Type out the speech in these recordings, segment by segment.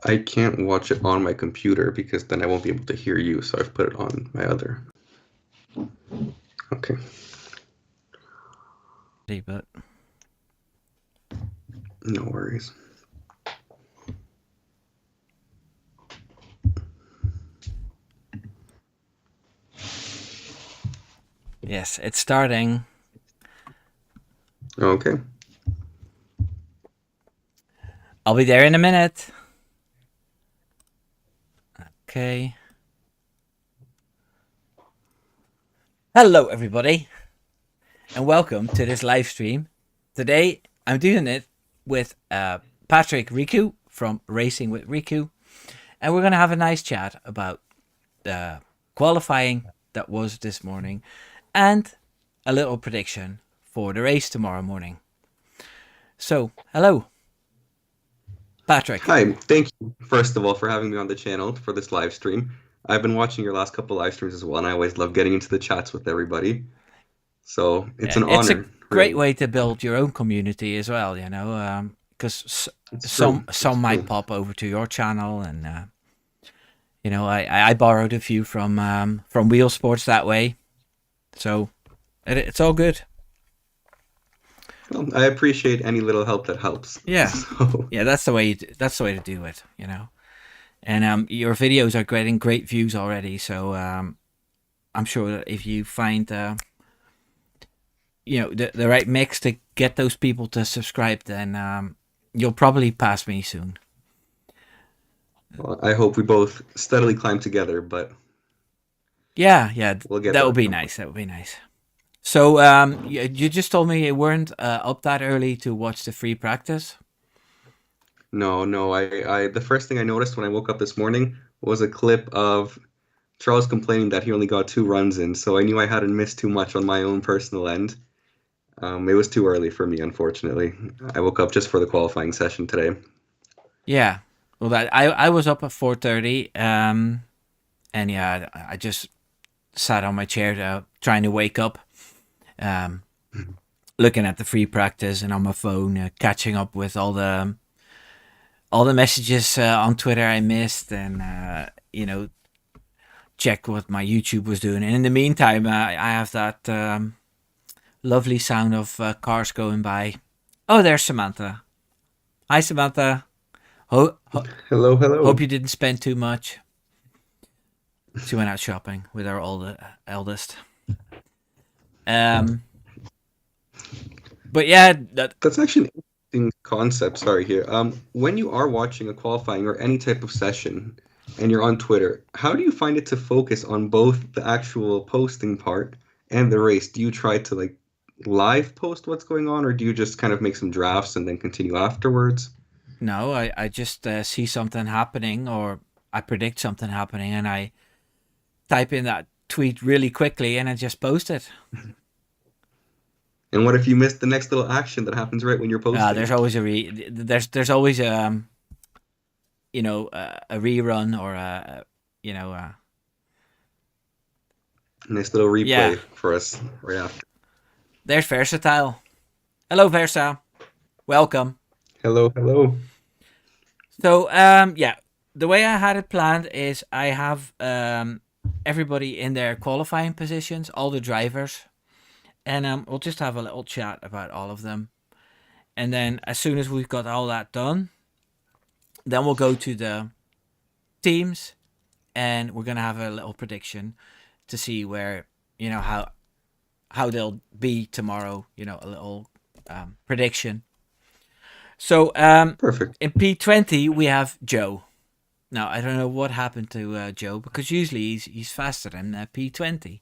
I can't watch it on my computer because then I won't be able to hear you, so I've put it on my other. Okay. But No worries. yes, it's starting. Okay. I'll be there in a minute. Okay. Hello, everybody, and welcome to this live stream. Today, I'm doing it with Patrick Ricu from Racing with Ricu, and we're going to have a nice chat about the qualifying that was this morning and a little prediction for the race tomorrow morning. So, hello, Patrick. Hi, thank you, first of all, for having me on the channel for this live stream. I've been watching your last couple live streams as well, and I always love getting into the chats with everybody. So it's an It's a honor. great Really. way to build your own community as well, you know, because It's some true. It's might true. pop over to your channel, and you know, I borrowed a few from Wheel Sports that way, so it's all good. Well, I appreciate any little help that helps. Yeah, So, yeah, that's the way. That's the way to do it, you know. And your videos are getting great views already, so I'm sure that if you find you know the right mix to get those people to subscribe, then you'll probably pass me soon. well, I hope we both steadily climb together, but Yeah, we'll get that there would at be some point. nice. That would be nice. So you just told me you weren't up that early to watch the free practice. No, no. The first thing I noticed when I woke up this morning was a clip of Charles complaining that he only got 2 runs in, so I knew I hadn't missed too much on my own personal end. It was too early for me, unfortunately. I woke up just for the qualifying session today. Yeah. Well, I was up at 4:30, and yeah, I just sat on my chair trying to wake up, um, looking at the free practice and on my phone, catching up with all the messages on Twitter I missed, and you know, check what my YouTube was doing. And in the meantime, I have that lovely sound of cars going by. Oh, there's Samantha. Hi, Samantha. Hello, hello. Hope you didn't spend too much. She went out shopping with our eldest. Um, but yeah, That's actually an interesting concept. Sorry here. When you are watching a qualifying or any type of session and you're on Twitter, how do you find it to focus on both the actual posting part and the race? Do you try to like live post what's going on, or do you just kind of make some drafts and then continue afterwards? no, I just see something happening, or I predict something happening, and I type in that tweet really quickly, and I just post it. And what if you miss the next little action that happens right when you're There's posting? always there's always you know a rerun or you know Nice little yeah. replay for us right after. There's Versatile. Hello, Versa. Welcome. Hello, hello. So yeah, the way I had it planned is I have everybody in their qualifying positions, all the drivers, and we'll just have a little chat about all of them. And then as soon as we've got all that done, then we'll go to the teams, and we're gonna have a little prediction to see where, you know, how they'll be tomorrow. You know, a little prediction. So Perfect. in P20 we have Joe. Now I don't know what happened to Joe, because usually he's faster than P20.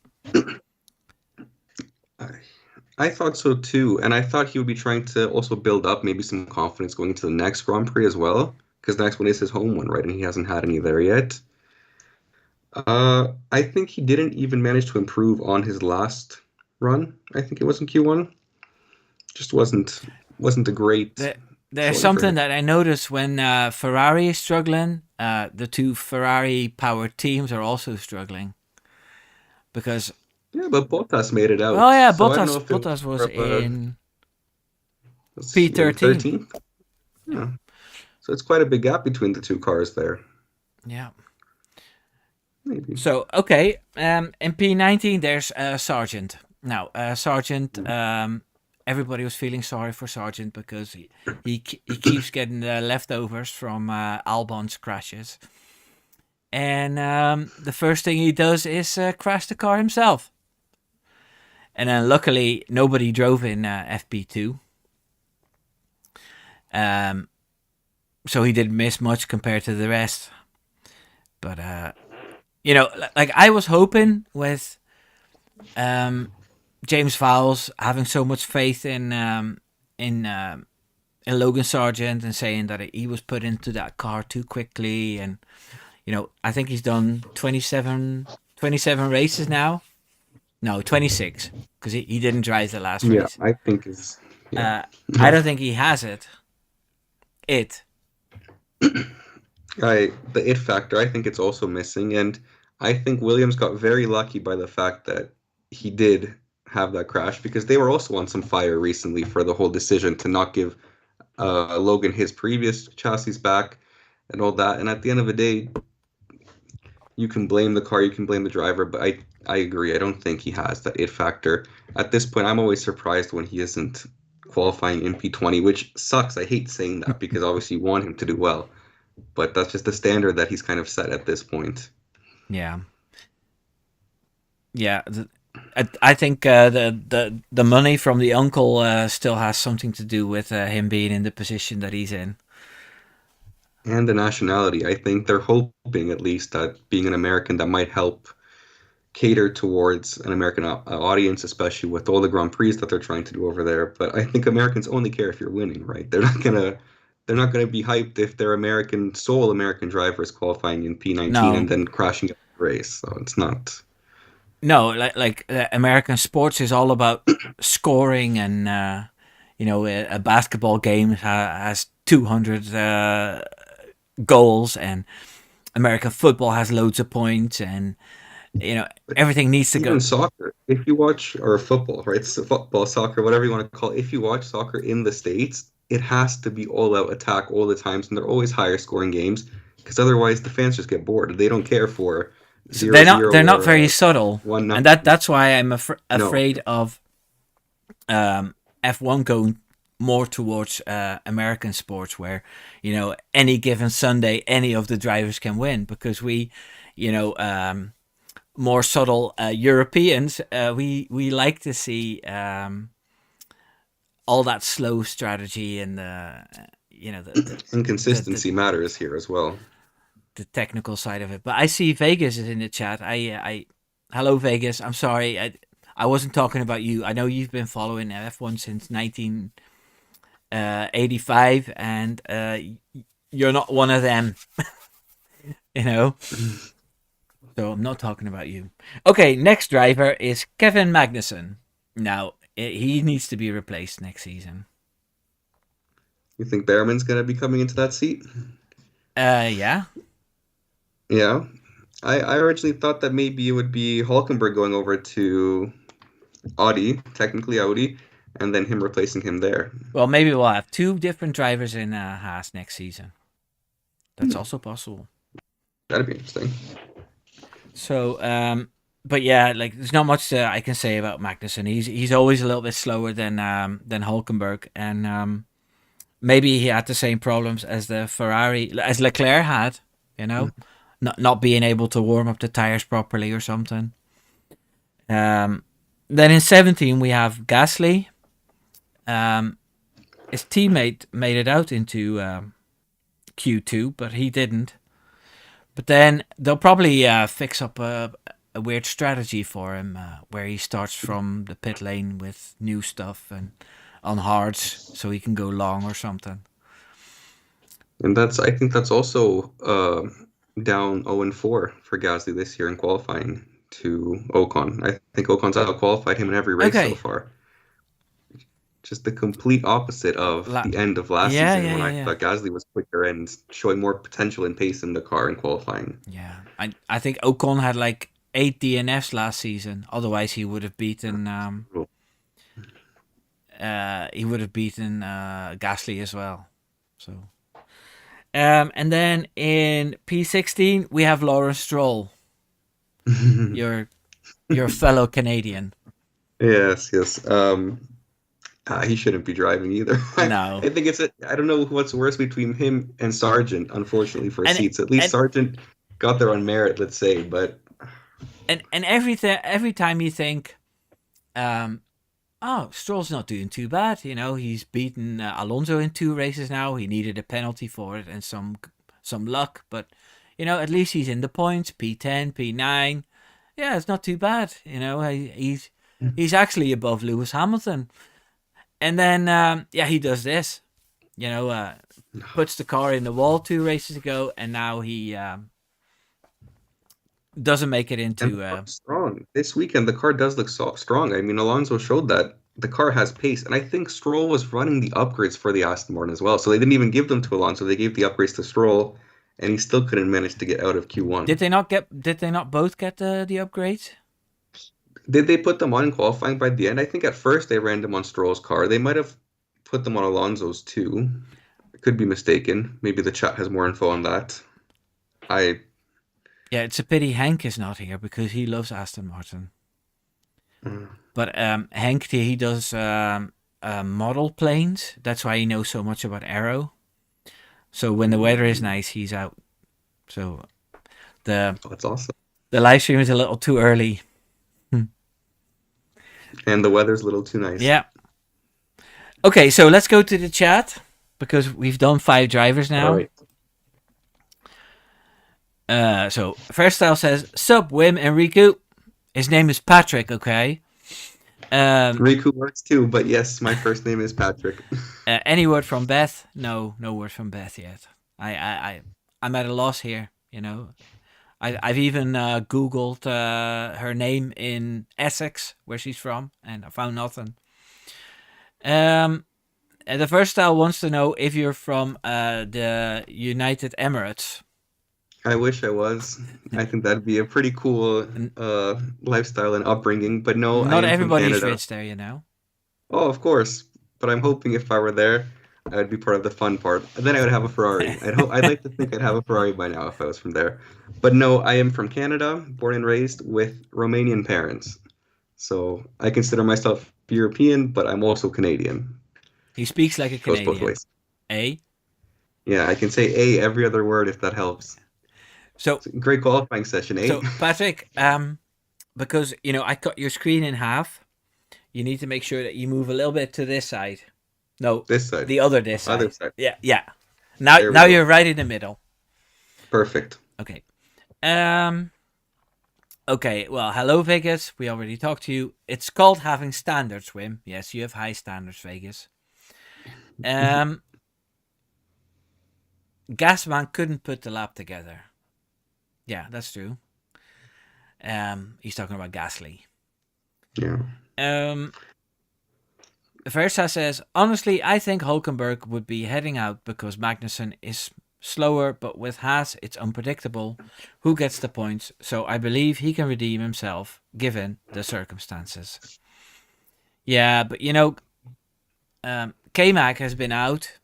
I, I thought so too, and I thought he would be trying to also build up maybe some confidence going into the next Grand Prix as well, because the next one is his home one, right? And he hasn't had any there yet. I think he didn't even manage to improve on his last run. I think it was in Q1. Just wasn't a great There's showing for something him. that I noticed when Ferrari is struggling. The two Ferrari powered teams are also struggling because Yeah, but Bottas made it oh out, yeah, so I don't know if it was Bottas more was of a in was maybe P13. 13th. Yeah. Yeah. So it's quite a big gap between the two cars there. Yeah. Maybe. So okay, in P19 there's Sargent. Now Sargent, everybody was feeling sorry for Sargent because he keeps getting the leftovers from Albon's crashes, and the first thing he does is crash the car himself. And then luckily nobody drove in FP2, so he didn't miss much compared to the rest. But like I was hoping with James Fowles having so much faith in Logan Sargent and saying that he was put into that car too quickly, and I think he's done 27 races now. No, 26 because he didn't drive the last Yeah, race. I think is yeah. I don't think he has it. The it factor, I think it's also missing, and I think Williams got very lucky by the fact that he did have that crash because they were also on some fire recently for the whole decision to not give Logan his previous chassis back and all that. And at the end of the day, you can blame the car, you can blame the driver, but I agree. I don't think he has that it factor. At this point, I'm always surprised when he isn't qualifying in P20, which sucks. I hate saying that because obviously you want him to do well, but that's just the standard that he's kind of set at this point. Yeah. Yeah. I think the money from the uncle still has something to do with him being in the position that he's in. And the nationality. I think they're hoping at least that being an American that might help cater towards an American audience, especially with all the Grand Prix that they're trying to do over there. But I think Americans only care if you're winning, right? They're not gonna be hyped if their sole American driver is qualifying in P19 No, and then crashing at the race. So it's not. no, like American sports is all about scoring, and a basketball game has 200 goals, and American football has loads of points, and everything needs to go. Even soccer, if you watch, or football, right? So football, soccer, whatever you want to call it, if you watch soccer in the States, it has to be all out attack all the times, and they're always higher scoring games because otherwise the fans just get bored. They don't care for So zero zero they're not or very subtle, one and nothing. that's why I'm No, afraid of F1 going more towards American sports, where any given Sunday any of the drivers can win, because we, more subtle Europeans, we like to see all that slow strategy and inconsistency matters here as well. the technical side of it. But I see Vegas is in the chat. Hello Vegas. I'm sorry. I wasn't talking about you. I know you've been following F1 since 1985, and you're not one of them. you know. So I'm not talking about you. Okay, next driver is Kevin Magnussen. Now he needs to be replaced next season. You think Behrman's going to be coming into that seat? Yeah. Yeah. I originally thought that maybe it would be Hulkenberg going over to Audi, technically Audi, and then him replacing him there. Well, maybe we'll have two different drivers in Haas next season. That's also possible. That'd be interesting. So, but yeah, like there's not much I can say about Magnussen. He's always a little bit slower than Hulkenberg, and maybe he had the same problems as as Leclerc had. Not being able to warm up the tires properly or something. Then in 17 we have Gasly. His teammate made it out into Q2, but he didn't. But then they'll probably fix up a weird strategy for him where he starts from the pit lane with new stuff and on hards so he can go long or something. And I think that's also down 0-4 for Gasly this year in qualifying to Ocon. I think Ocon's out-qualified him in every race so far. Just the complete opposite of the end of last season when I thought Gasly was quicker and showing more potential and pace in the car in qualifying. Yeah, I think Ocon had like 8 DNFs last season. Otherwise, he would have beaten Gasly as well. So And then in P16 we have Lawrence Stroll, your fellow Canadian. Yes, yes. He shouldn't be driving either. No, I think I don't know what's worse between him and Sargent, unfortunately, for and seats. At least and Sargent got there on merit, let's say, but and every time you think, um, oh, Stroll's not doing too bad. He's beaten Alonso in 2 races now. He needed a penalty for it and some luck, but at least he's in the points. P10, P9. Yeah, it's not too bad. He's actually above Lewis Hamilton. And then he does this. Puts the car in the wall 2 races ago, and now he doesn't make it and into. the car's strong. This weekend, the car does look strong. I mean, Alonso showed that the car has pace, and I think Stroll was running the upgrades for the Aston Martin as well. So they didn't even give them to Alonso; they gave the upgrades to Stroll, and he still couldn't manage to get out of Did Q1. they not get? Did they not both get the upgrades? Did they put them on in qualifying by the end? I think at first they ran them on Stroll's car. They might have put them on Alonso's too. I could be mistaken. Maybe the chat has more info on that. I Yeah, it's a pity Hank is not here because he loves Aston Martin. mm, But Hank, he does model planes. That's why he knows so much about aero. So when the weather is nice, he's out. So the that's awesome. the live stream is a little too early. And the weather's a little too nice. Yeah. Okay, so let's go to the chat because we've done 5 drivers All now. right. So First Style says, "Sup, Wim and Riku." His name is Patrick. Okay. Riku works too, but yes, my first name is Patrick. Any word from Beth? No word from Beth yet. I'm at a loss here. I've even Googled her name in Essex, where she's from, and I found nothing. And the First Style wants to know if you're from the United Emirates. I wish I was. I think that'd be a pretty cool lifestyle and upbringing, but no, I Not am from everybody's Canada. rich there. Oh, of course. But I'm hoping if I were there, I would be part of the fun part. And then I would have a Ferrari. I'd like to think I'd have a Ferrari by now if I was from there. But no, I am from Canada, born and raised with Romanian parents. So I consider myself European, but I'm also Canadian. He speaks like a Goes both Canadian. ways. Eh? Yeah, I can say A every other word if that helps. So, It's a great qualifying session, eh? Patrick, because I cut your screen in half, you need to make sure that you move a little bit to this side. No, This side. this Other side. side. Yeah. Now, There we go. you're right in the middle. Perfect. Okay. Okay. Well, hello, Vegas. We already talked to you. It's called having standards, Wim. Yes, you have high standards, Vegas. Gasman couldn't put the lap together. Yeah, that's true. He's talking about Gasly. Yeah. Versa says, honestly, I think Hulkenberg would be heading out because Magnussen is slower, but with Haas, it's unpredictable who gets the points, so I believe he can redeem himself given the circumstances. Yeah, but K-Mag has been out,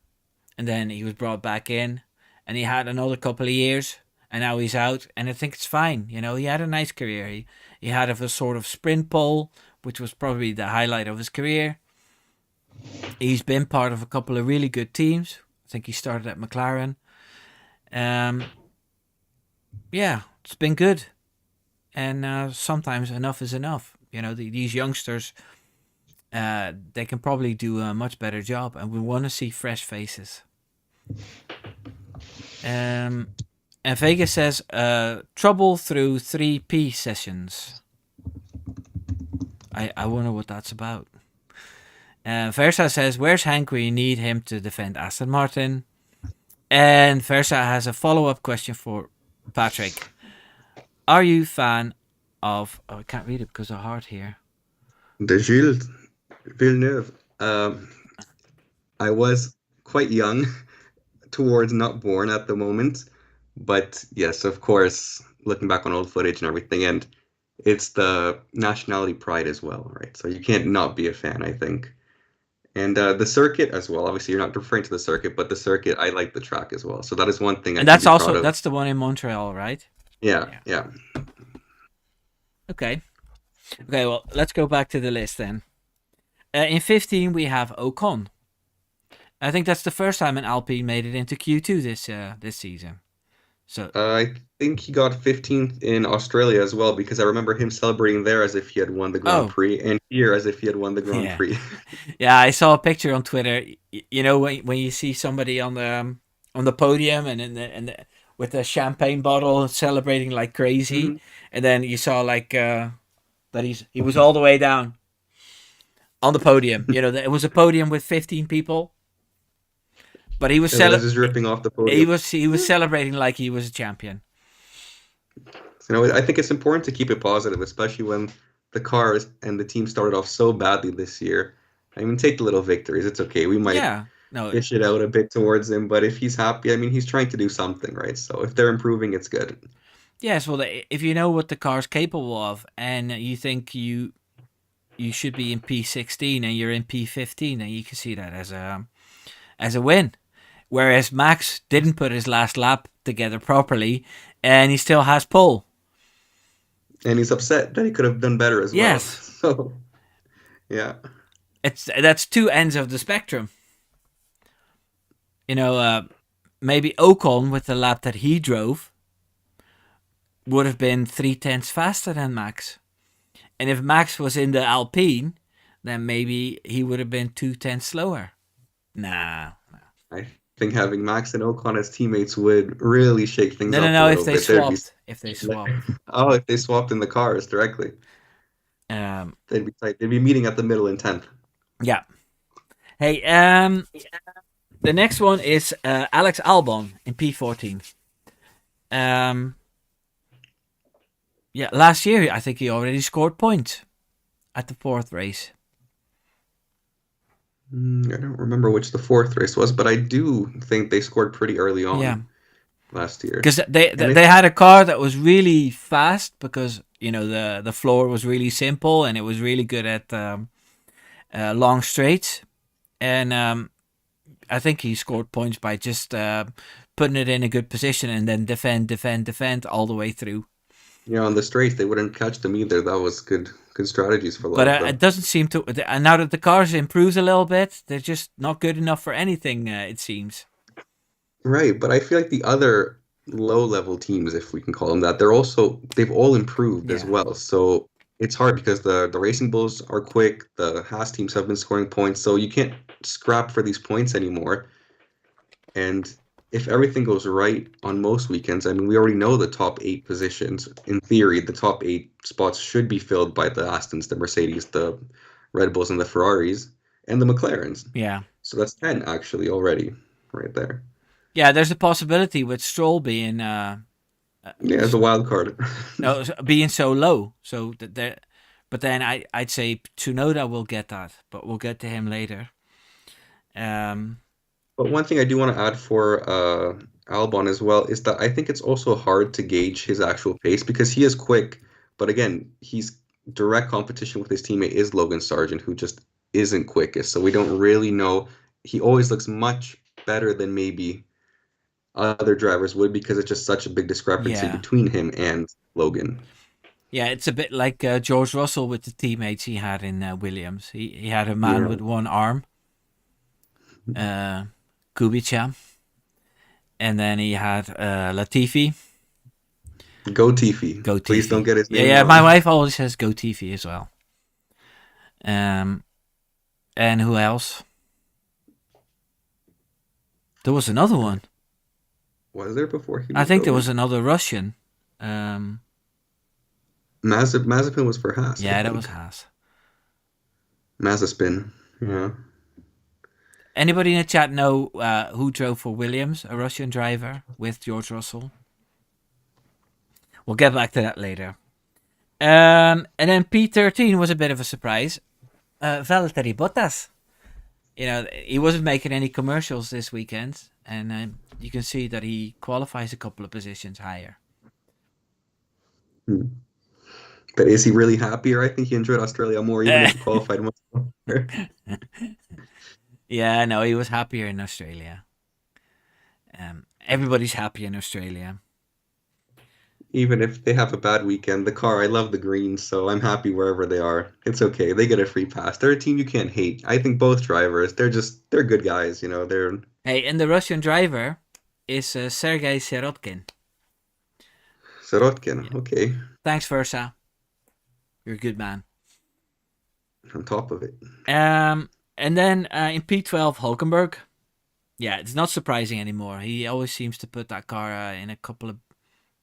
and then he was brought back in, and he had another couple of years, and now he's out, and I think it's fine. He had a nice career. He had a sort of sprint pole, which was probably the highlight of his career. He's been part of a couple of really good teams. I think he started at McLaren. Yeah, it's been good. And sometimes enough is enough. These youngsters, they can probably do a much better job. And we want to see fresh faces. And Vegas says, trouble through 3P sessions. I wonder what that's about. Versa says, where's Hank when you need him to defend Aston Martin? And Versa has a follow-up question for Patrick. Are you fan of... Oh, I can't read it because of heart here. De Gilles Villeneuve. I was quite young, towards not born at the moment. But yes, of course, looking back on old footage and everything, and it's the nationality pride as well, right? So you can't not be a fan, I think. And the circuit as well. Obviously, you're not referring to the circuit, but the circuit, I like the track as well. So that is one thing I And can be proud of. that's the one in Montreal, right? Yeah, Yeah. yeah. Okay. Okay. Well, let's go back to the list then. In 15 we have Ocon. I think that's the first time an Alpine made it into Q2 this season. So I think he got 15th in Australia as well because I remember him celebrating there as if he had won the Grand oh Prix and here as if he had won the Grand yeah, Prix. yeah. I saw a picture on Twitter. You know when you see somebody on the podium with a champagne bottle celebrating like crazy, Mhm. and then you saw like that he was all the way down on the podium. You know, it was a podium with 15 people, but he was And then it's just ripping off the podium. he was celebrating like he was a champion. I think it's important to keep it positive, especially when the cars and the team started off so badly this year. I mean, take the little victories. It's okay. We might Yeah, no, dish it out a bit towards him, but if he's happy, I mean, he's trying to do something, right? So if they're improving, it's good. yes. Well, if you know what the car's capable of, and you think you should be in P16 and you're in P15, then you can see that as a win. Whereas Max didn't put his last lap together properly, and he still has pole. And he's upset that he could have done better as well. Yes, So, yeah. that's two ends of the spectrum. You know, maybe Ocon with the lap that he drove would have been 3/10 faster than Max. And if Max was in the Alpine, then maybe he would have been 2/10 slower. Nah. I think having Max and Ocon as teammates would really shake things No, no, up a no. If little they bit. There'd be swapped, if they swapped. oh, if they swapped in the cars directly, Um, they'd be tight. They'd be meeting at the middle in 10th. yeah. Hey, the next one is Alex Albon in P14. Um, yeah, last year I think he already scored points at the fourth race. I don't remember which the fourth race was, but I do think they scored pretty early Yeah, on last year. because they And they had a car that was really fast because you know the floor was really simple and it was really good at long straights. And I think he scored points by just putting it in a good position and then defend all the way through. on the straights they wouldn't catch them either. That was good strategies for a lot But of it them. doesn't seem to. And now that the cars improves a little bit, they're just not good enough for anything. It seems. Right, but I feel like the other low-level teams, if we can call them that, they've all improved as Yeah, well. So it's hard because the Racing Bulls are quick, the Haas teams have been scoring points, so you can't scrap for these points anymore. And if everything goes right on most weekends, I mean, we already know the top eight positions. In theory, the top eight spots should be filled by the Astons, the Mercedes, the Red Bulls, and the Ferraris, and the McLarens. yeah, So that's 10 actually already, right there. yeah. There's a possibility with Stroll being Yeah, as a wild card. no being so low. So that there, but then I'd say Tsunoda will get that, but we'll get to him later. Um, But one thing I do want to add for Albon as well is that I think it's also hard to gauge his actual pace because he is quick, but again, he's direct competition with his teammate is Logan Sargent, who just isn't quickest. So we don't really know. He always looks much better than maybe other drivers would because it's just such a big discrepancy yeah, between him and Logan. yeah. It's a bit like George Russell with the teammates he had in Williams. He had a man Yeah. with one arm, Kubica, and then he had Latifi. Go Tiffy. Go Please don't Tiffy. get his Yeah, name yeah. My wrong. wife always says Go Tiffy as well. Um, and who else? There was another one. Was there before he I moved think there over? was another Russian. Um, Mazepin was for Haas, I yeah, that was think. Haas. Mazepin. Yeah. Anybody in the chat know who drove for Williams? A Russian driver with George Russell. We'll get back to that later. And then P13 was a bit of a surprise. Valtteri Bottas. You know, he wasn't making any commercials this weekend, and you can see that he qualifies a couple of positions higher. Hmm. But is he really happier? I think he enjoyed Australia more, even if he qualified much more. Yeah, no, he was happier in Australia. Everybody's happy in Australia. Even if they have a bad weekend, the car, I love the green, so I'm happy wherever they are. It's okay. They get a free pass. They're a team you can't hate. I think both drivers, they're good guys, They're Hey, and the Russian driver is Sergei Sirotkin. Sirotkin, Yeah. okay, Thanks, Versa. You're a good man. on top of it. And then in P12, Hulkenberg. Yeah, it's not surprising anymore. He always seems to put that car in a couple of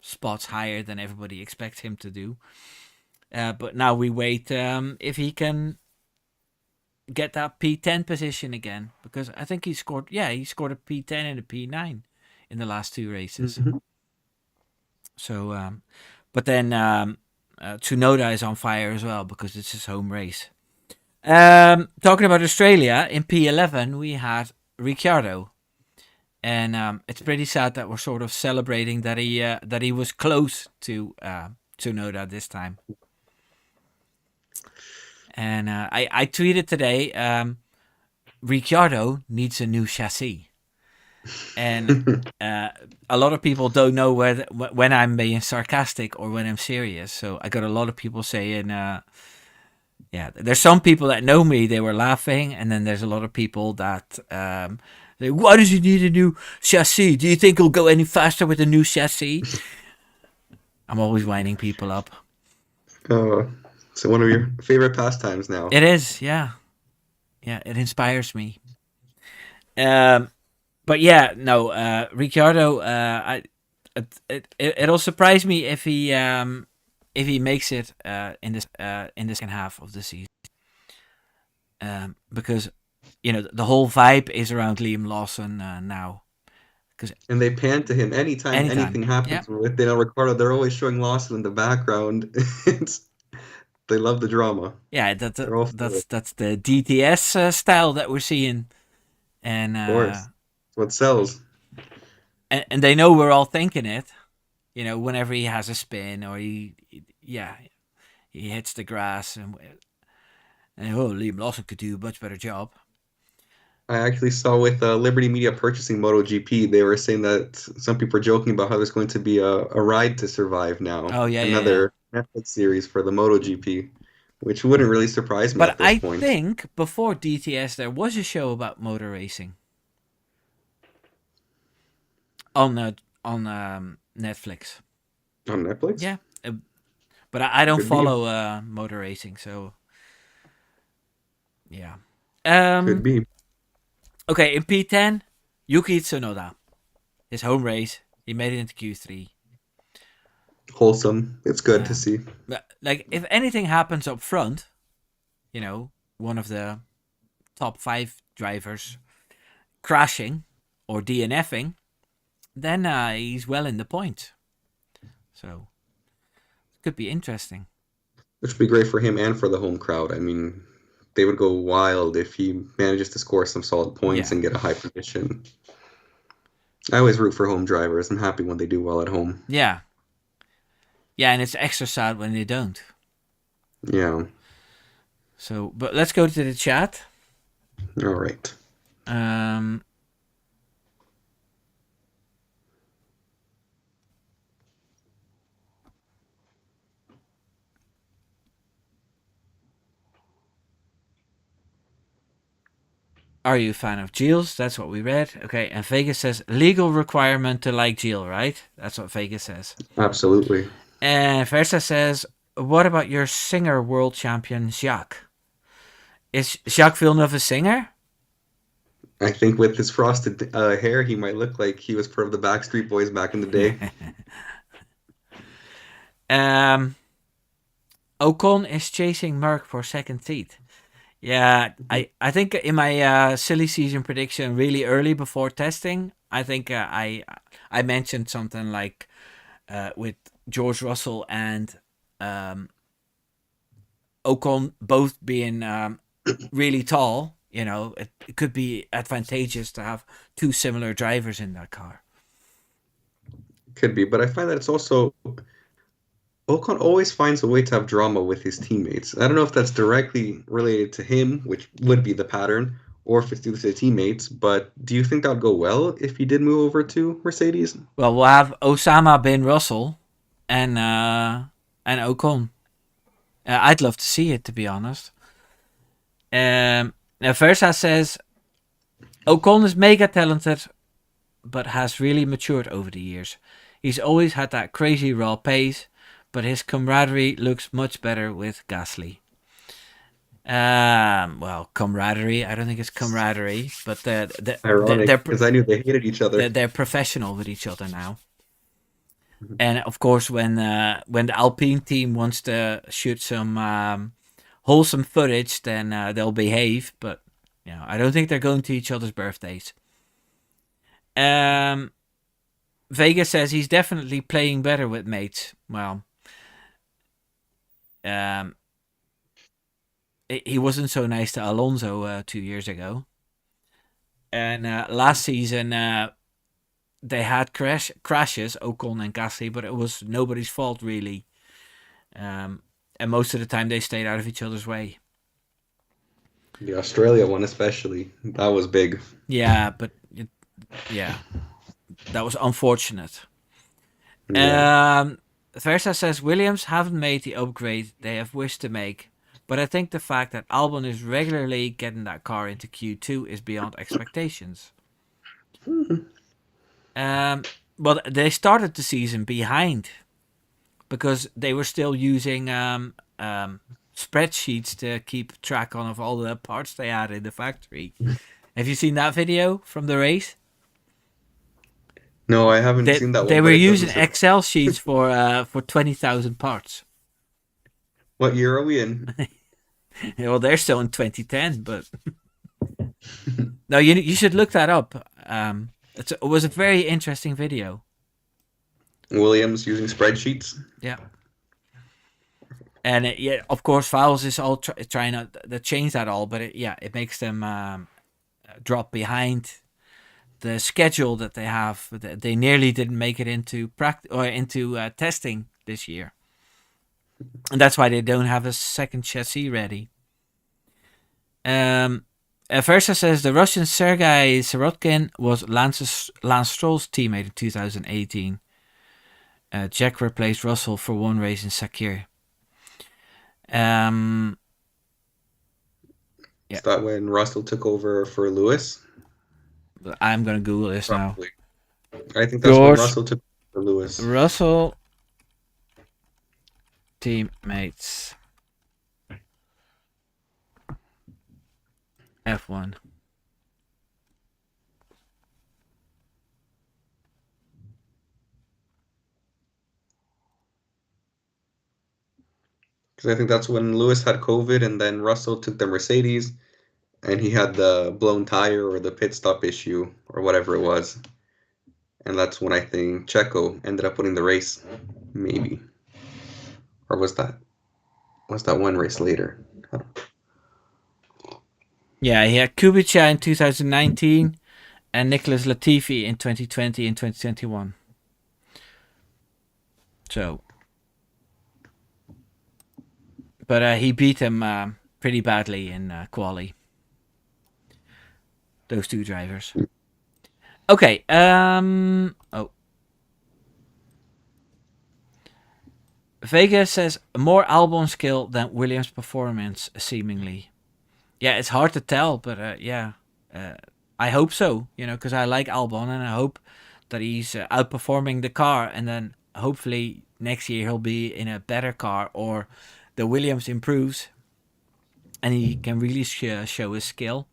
spots higher than everybody expects him to do. But now we wait if he can get that P10 position again, because I think he scored. Yeah, he scored a P10 and a P9 in the last two races. Mhm. So, but then Tsunoda is on fire as well because it's his home race. Talking about Australia, in P11 we had Ricciardo, and it's pretty sad that we're sort of celebrating that he was close to Tsunoda this time. And I tweeted today, Ricciardo needs a new chassis, and a lot of people don't know whether when I'm being sarcastic or when I'm serious. So I got a lot of people saying, yeah, there's some people that know me, they were laughing, and then there's a lot of people that why does he need a new chassis? Do you think he'll go any faster with a new chassis? I'm always winding people up. Oh, so one of your favorite pastimes now. It is, yeah, yeah, it inspires me. Um, but yeah, no, Ricciardo, it'll surprise me if he makes it in the second half of the season, because the whole vibe is around Liam Lawson now. Because And they pan to him anytime anytime, anything yeah, happens with Daniel Ricciardo. They're always showing Lawson in the background. It's they love the drama. yeah, They're all for it, that's the DTS style that we're seeing, and of course. It's what sells. and they know we're all thinking it. Whenever he has a spin or yeah, he hits the grass and oh, Liam Lawson could do a much better job. I actually saw with Liberty Media purchasing MotoGP, they were saying that some people are joking about how there's going to be a Ride to Survive now, Oh yeah, yeah, yeah. another Netflix series for the MotoGP, which wouldn't really surprise me But at this I point. think before DTS there was a show about motor racing on Netflix. On Netflix? Yeah, but I don't Could be. follow motor racing, so yeah. Could Um. be. Okay, in P10, Yuki Tsunoda, his home race, he made it into Q3. Wholesome. It's good to Um, see. but like if anything happens up front, one of the top 5 drivers crashing or DNFing, then he's well in the point. So it could be interesting. Which would be great for him and for the home crowd. I mean, they would go wild if he manages to score some solid points Yeah, and get a high position. I always root for home drivers. I'm happy when they do well at home. yeah, yeah, and it's extra sad when they don't. Yeah. So, but let's go to the chat. All right. Um, are you a fan of Gilles? That's what we read. Okay, and Vegas says legal requirement to like Gilles, right? That's what Vegas says. Absolutely. And Versa says, what about your singer world champion Jacques? Is Jacques Villeneuve a singer? I think with his frosted hair, he might look like he was part of the Backstreet Boys back in the day. um, Ocon is chasing Merck for second seat. Yeah, I think in my silly season prediction, really early before testing, I think I mentioned something like with George Russell and Ocon both being really tall. It could be advantageous to have two similar drivers in that car. Could be, but I find that it's also Ocon always finds a way to have drama with his teammates. I don't know if that's directly related to him, which would be the pattern, or if it's due to the teammates, but do you think that would go well if he did move over to Mercedes? Well, we'll have Osama bin Russell and Ocon. I'd love to see it, to be honest. Now, Versa says Ocon is mega talented, but has really matured over the years. He's always had that crazy raw pace, but his camaraderie looks much better with Gasly. Well, camaraderie. I don't think it's camaraderie, but Ironic, because I knew they hated each other. they're professional with each other now. Mhm. And of course, when the Alpine team wants to shoot some wholesome footage, then they'll behave. But I don't think they're going to each other's birthdays. Vega says he's definitely playing better with mates. Well, he wasn't so nice to Alonso 2 years ago. And last season, they had crashes, Ocon and Gasly, but it was nobody's fault, really. And most of the time, they stayed out of each other's way. The Australia one, especially. That was big. Yeah, but yeah, that was unfortunate. Yeah. Versa says Williams haven't made the upgrade they have wished to make, but I think the fact that Albon is regularly getting that car into Q2 is beyond expectations. Well, they started the season behind because they were still using spreadsheets to keep track on of all the parts they had in the factory. Have you seen that video from the race? No, I haven't They seen that they one, were but it doesn't using surprise. Excel sheets for 20,000 parts. What year are we in? Well, they're still in 2010, but no, you should look that up. It was a very interesting video. Williams using spreadsheets? Yeah, and yeah, of course, Fowles is all trying to change that all, but it makes them drop behind the schedule that they have. They nearly didn't make it into into testing this year, and that's why they don't have a second chassis ready. Versa says the Russian Sergei Sirotkin was Lance Stroll's teammate in 2018. Jack replaced Russell for one race in Sakir. Yeah. Is that when Russell took over for Lewis? I'm gonna Google this now. Probably. I think that's when George Russell took over for Lewis. Russell teammates F1. Because I think that's when Lewis had COVID and then Russell took the Mercedes and he had the blown tire or the pit stop issue or whatever it was. And that's when I think Checo ended up winning the race, maybe. Or was that one race later? Yeah, he had Kubica in 2019 and Nicholas Latifi in 2020 and 2021. So, but he beat him pretty badly in Quali. Those two drivers. Okay. Oh. Vega says more Albon skill than Williams' performance, seemingly. Yeah, it's hard to tell, but yeah, I hope so. Because I like Albon and I hope that he's outperforming the car, and then hopefully next year he'll be in a better car or the Williams improves and he can really show his skill.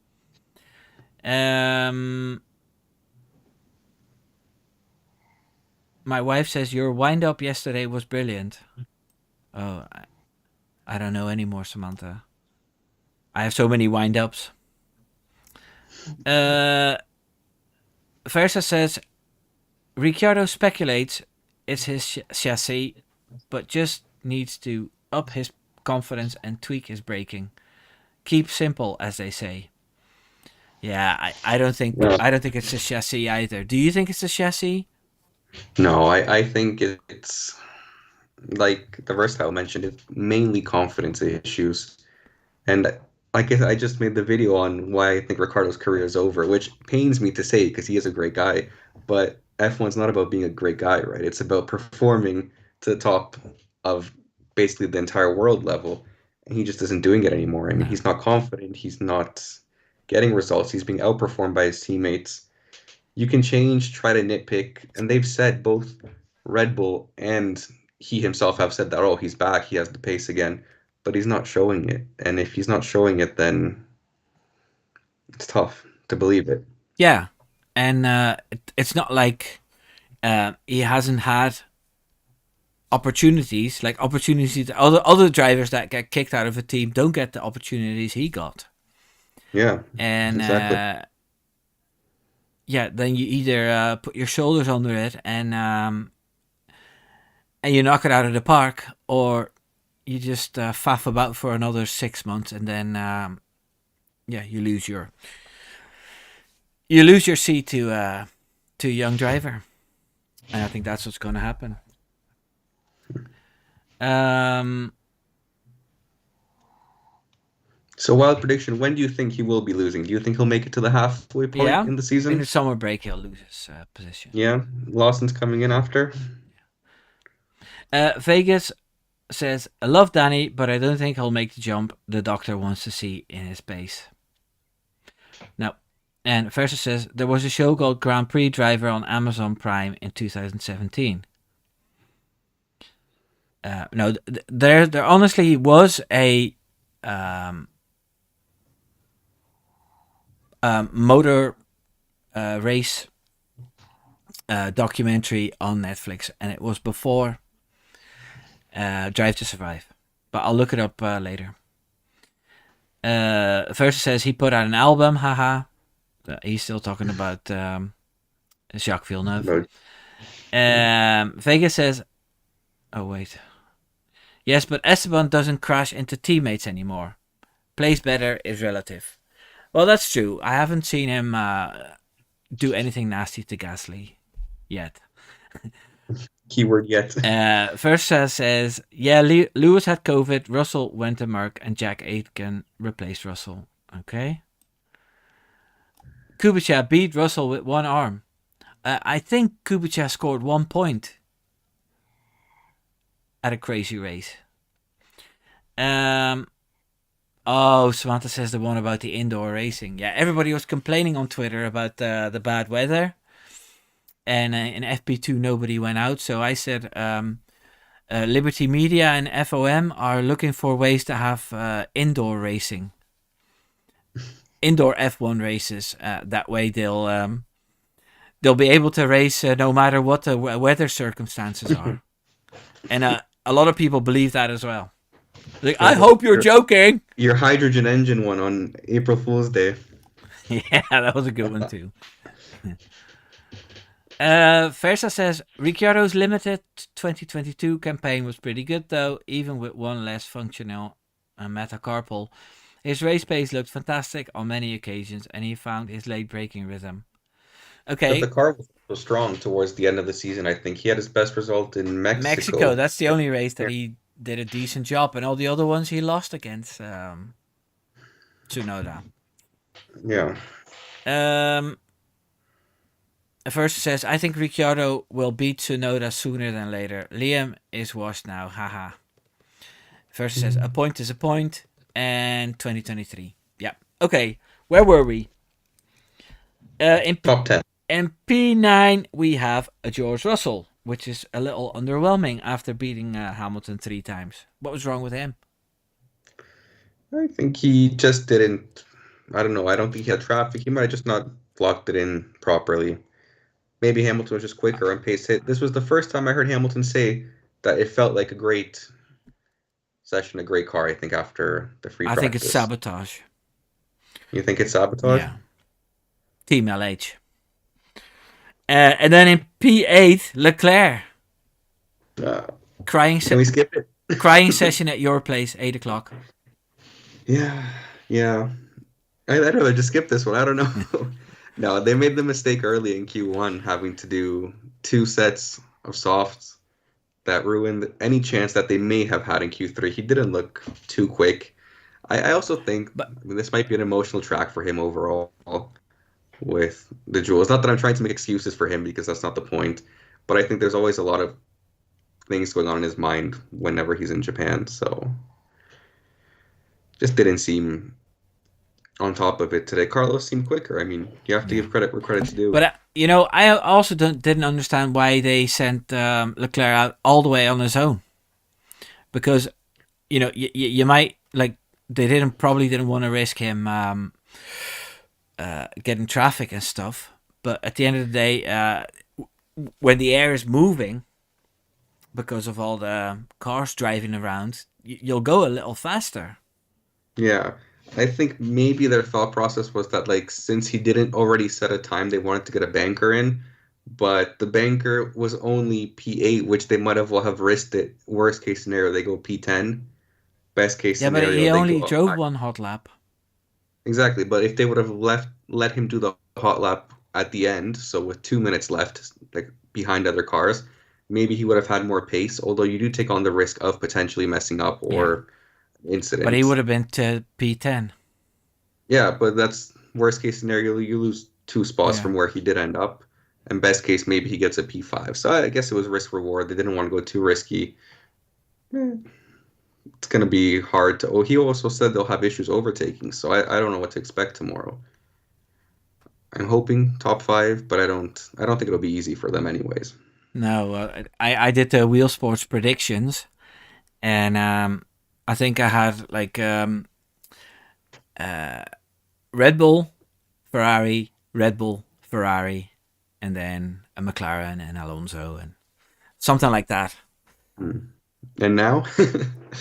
My wife says your wind up yesterday was brilliant. Oh, I don't know anymore, Samantha. I have so many wind ups. Versa says Ricciardo speculates it's his chassis, but just needs to up his confidence and tweak his braking. Keep simple, as they say. Yeah, I don't think No, it's a chassis either. Do you think it's a chassis? no, I think it's like the Versatile mentioned, it's mainly confidence issues. And like I just made the video on why I think Ricardo's career is over, which pains me to say because he is a great guy. But F1's not about being a great guy, right? It's about performing to the top of basically the entire world level. And he just isn't doing it anymore. I mean, No. he's not confident. He's not getting results. He's being outperformed by his teammates. You can change, try to nitpick, and they've said both Red Bull and he himself have said that, oh, he's back, he has the pace again, but he's not showing it. And if he's not showing it, then it's tough to believe it. Yeah, and it's not like he hasn't had opportunities. Like opportunities, other drivers that get kicked out of a team don't get the opportunities he got. Yeah, And exactly. yeah, then you either put your shoulders under it and you knock it out of the park, or you just faff about for another 6 months, and then yeah, you lose your seat to a young driver, and I think that's what's going to happen. Um, So, wild prediction, when do you think he will be losing? Do you think he'll make it to the halfway point yeah, in the in season? the summer break he'll lose his position. Yeah, Lawson's coming in after. Vegas says, "I love Danny, but I don't think he'll make the jump the doctor wants to see in his base." No. And Versus says there was a show called Grand Prix Driver on Amazon Prime in 2017. No, there honestly was um, a motor race documentary on Netflix, and it was before Drive to Survive. But I'll look it up later. Versus says he put out an album, haha. He's still talking about Jacques Villeneuve. But Vegas says, oh wait. Yes, but Esteban doesn't crash into teammates anymore. Plays better is relative. Well, that's true. I haven't seen him do anything nasty to Gasly yet. keyword yet. First says, yeah, Lewis had COVID, Russell went to Merck, and Jack Aitken replaced Russell. Okay. Kubica beat Russell with one arm. I think Kubica scored 1 point at a crazy race. Oh, Samantha says the one about the indoor racing. Yeah, everybody was complaining on Twitter about the bad weather. And in FP2, nobody went out. So I said Liberty Media and FOM are looking for ways to have indoor racing. Indoor F1 races. That way they'll be able to race no matter what the weather circumstances are. And a lot of people believe that as well. Like, I hope you're joking. Your hydrogen engine one on April Fool's Day. Yeah, that was a good one too. Versa says Ricciardo's limited 2022 campaign was pretty good though, even with one less functional metacarpal. His race pace looked fantastic on many occasions, and he found his late braking rhythm. But Okay, the car was strong towards the end of the season. I think he had his best result in Mexico, Mexico. that's the only race that Yeah. he did a decent job, and all the other ones he lost against Tsunoda. Yeah. First says, I think Ricciardo will beat Tsunoda sooner than later. Liam is washed now, haha. First says, a point is a point, and 2023. Yeah. Okay, where were we? Top 10. In P9, we have a George Russell, which is a little underwhelming after beating Hamilton 3 times. What was wrong with him? I think he just didn't. I don't know. I don't think he had traffic. He might have just not locked it in properly. Maybe Hamilton was just quicker on pace hit. This was the first time I heard Hamilton say that it felt like a great session, a great car, I think, after the free I think it's practice. sabotage. You think it's sabotage? Yeah. Team LH. And then in P8, Leclerc. Crying, Can we skip it? crying session at your place, 8 o'clock. Yeah, yeah. I'd rather just skip this one. I don't know. No, they made the mistake early in Q1 having to do 2 sets of softs. that ruined any chance that they may have had in Q3. He didn't look too quick. I also think, But I mean, this might be an emotional track for him overall with the Jewels. Not that I'm trying to make excuses for him because that's not the point, but I think there's always a lot of things going on in his mind whenever he's in Japan. So just didn't seem on top of it today. Carlos seemed quicker. I mean, you have to yeah. give credit where credit's due. But I also didn't understand why they sent Leclerc out all the way on his own, because you might like they probably didn't want to risk him getting traffic and stuff. But at the end of the day, when the air is moving because of all the cars driving around, you'll go a little faster. Yeah. I think maybe their thought process was that like since he didn't already set a time, they wanted to get a banker in, but the banker was only P8, which they might have well have risked it. Worst case scenario, they go P10. Best case Yeah, but scenario, he they go only up drove back. one hot lap. Exactly. But if they would have let him do the hot lap at the end, so with 2 minutes left, like behind other cars, maybe he would have had more pace, although you do take on the risk of potentially messing up Yeah, or but he incident. would have been to P10. Yeah, but that's worst case scenario. You lose 2 spots Yeah. from where he did end up, and best case maybe he gets a P5. So I guess it was risk reward. They didn't want to go too risky. It's gonna be hard to. Oh, he also said they'll have issues overtaking, so I don't know what to expect tomorrow. I'm hoping top five, but I don't think it'll be easy for them anyways. No, I did the Wheel Sports predictions, and I think I had like Red Bull, Ferrari, Red Bull, Ferrari, and then a McLaren and Alonso and something like that. Hmm. And now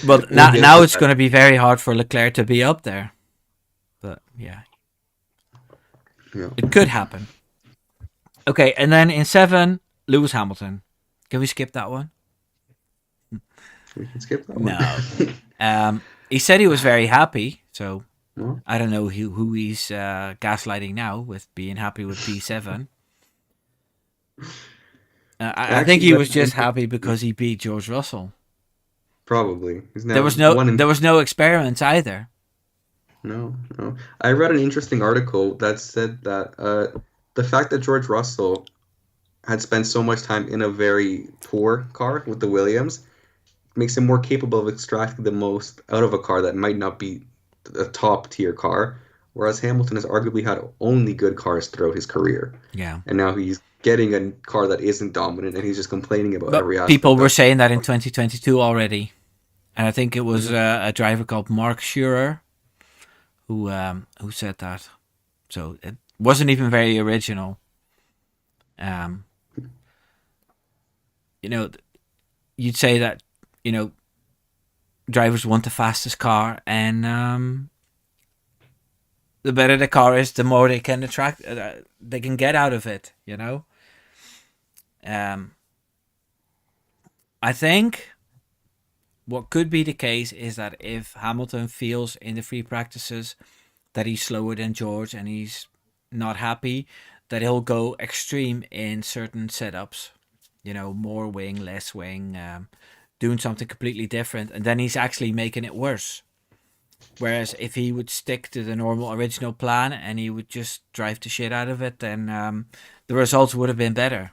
But we'll get now to it's that. going to be very hard for Leclerc to be up there. But yeah, Yeah, it could happen. Okay, and then in 7, Lewis Hamilton. Can we skip that one? we can skip that one. No. He said he was very happy, so Well, I don't know who he's gaslighting now with being happy with P7. I I think actually he read was an just interesting. happy because he beat George Russell. Probably he's There now was no one in. there was no experiments either. No, no. I read an interesting article that said that the fact that George Russell had spent so much time in a very poor car with the Williams makes him more capable of extracting the most out of a car that might not be a top tier car, whereas Hamilton has arguably had only good cars throughout his career. Yeah. And now he's getting a car that isn't dominant and he's just complaining about But every people aspect were of saying that in 2022 already. And I think it was it. a driver called Mark Schurer who said that. So it wasn't even very original. Um, you know, you'd say that drivers want the fastest car, and the better the car is, the more they can they can get out of it. Um, I think what could be the case is that if Hamilton feels in the free practices that he's slower than George and he's not happy, that he'll go extreme in certain setups. More wing, less wing, doing something completely different, and then he's actually making it worse. Whereas if he would stick to the normal original plan and he would just drive the shit out of it, then the results would have been better.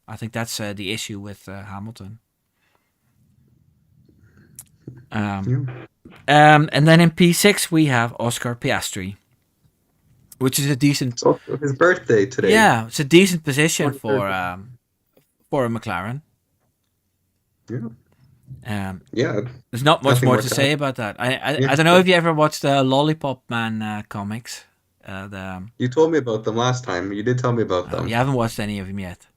I think that's the issue with Hamilton. Um, Yeah. and then in P6 we have Oscar Piastri, which is a decent, It's also his birthday today. yeah, it's a decent position 23rd. for a McLaren. Yeah. Um, Yeah. there's not much Nothing more more to to add. say about that. I Yeah. don't know if you ever watched the Lollipop Man comics. You told me about them last time. You did tell me about You them. haven't watched any of them yet.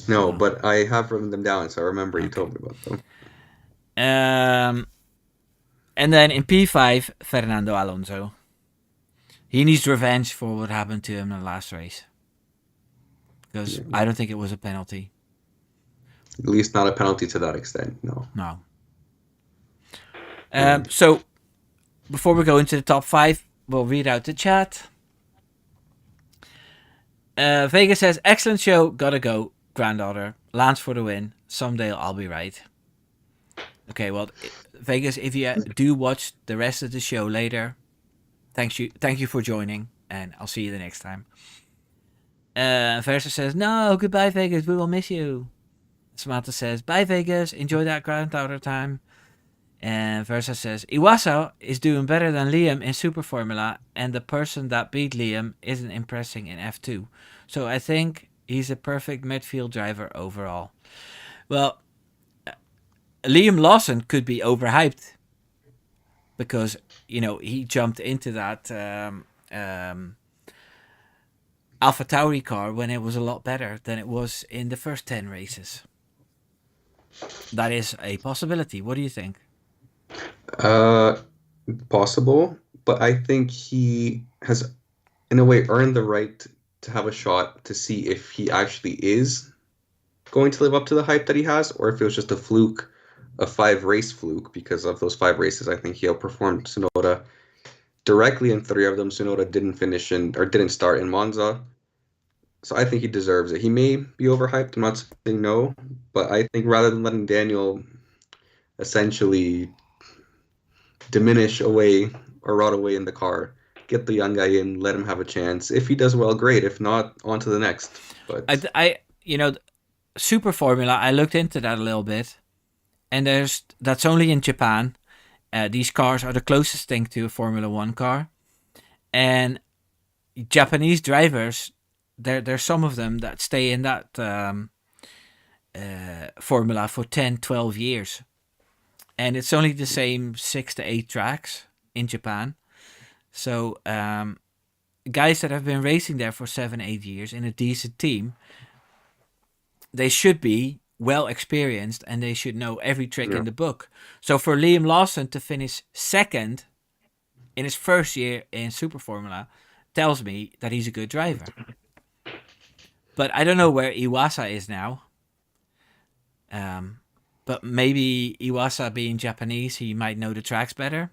No, Oh, but I have written them down, so I remember you okay. told me about them. Um, and then in P5, Fernando Alonso. He needs revenge for what happened to him in the last race, because Yeah. I don't think it was a penalty. At least not a penalty to that extent. No. No. Yeah. So before we go into the top 5, we'll read out the chat. Vega says, excellent show, gotta go, granddaughter. Lance for the win. someday I'll be right. Okay, well, Vegas, if you do watch the rest of the show later, thank you for joining, and I'll see you the next time. Versa says, "No, goodbye, Vegas. We will miss you." Samantha says, "Bye, Vegas. Enjoy that granddaughter time." And Versa says, "Iwasa is doing better than Liam in Super Formula, and the person that beat Liam isn't impressing in F2. So I think he's a perfect midfield driver overall." Well, Liam Lawson could be overhyped because he jumped into that Alpha Tauri car when it was a lot better than it was in the first 10 races. That is a possibility. What do you think? Uh, Possible, but I think he has, in a way, earned the right to have a shot to see if he actually is going to live up to the hype that he has, or if it was just a fluke, a 5 race fluke. Because of those 5 races, I think he outperformed Tsunoda directly in 3 of them. Tsunoda didn't finish in or didn't start in Monza, so I think he deserves it. He may be overhyped. I'm not saying no, but I think rather than letting Daniel essentially diminish away or rot away in the car, get the young guy in, let him have a chance. If he does well, great. If not, on to the next. But I Super Formula, I looked into that a little bit, and that's only in Japan. These cars are the closest thing to a Formula One car, and Japanese drivers, there's some of them that stay in that formula for 10, 12 years, and it's only the same 6 to 8 tracks in Japan. So guys that have been racing there for 7, 8 years in a decent team, they should be well experienced and they should know every trick in the book. So for Liam Lawson to finish second in his first year in Super Formula tells me that he's a good driver. But I don't know where Iwasa is now. But maybe Iwasa being Japanese, he might know the tracks better.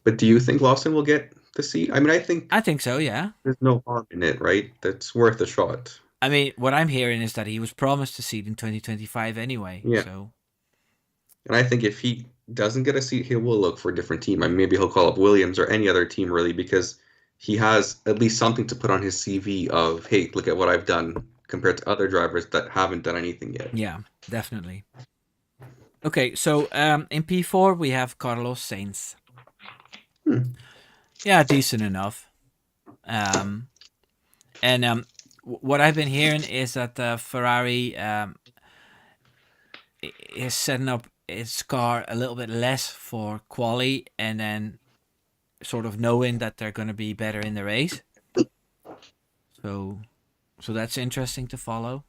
But do you think Lawson will get the seat? I mean, I think so, yeah. There's no harm in it, right? That's worth a shot. I mean, what I'm hearing is that he was promised a seat in 2025 anyway. Yeah. So. And I think if he doesn't get a seat, he will look for a different team. I mean, maybe he'll call up Williams or any other team, really, because he has at least something to put on his CV of, hey, look at what I've done, compared to other drivers that haven't done anything yet. Yeah, definitely. Okay, so in P4 we have Carlos Sainz. Yeah, decent enough. And what I've been hearing is that Ferrari is setting up its car a little bit less for quali, and then sort of knowing that they're going to be better in the race. So that's interesting to follow.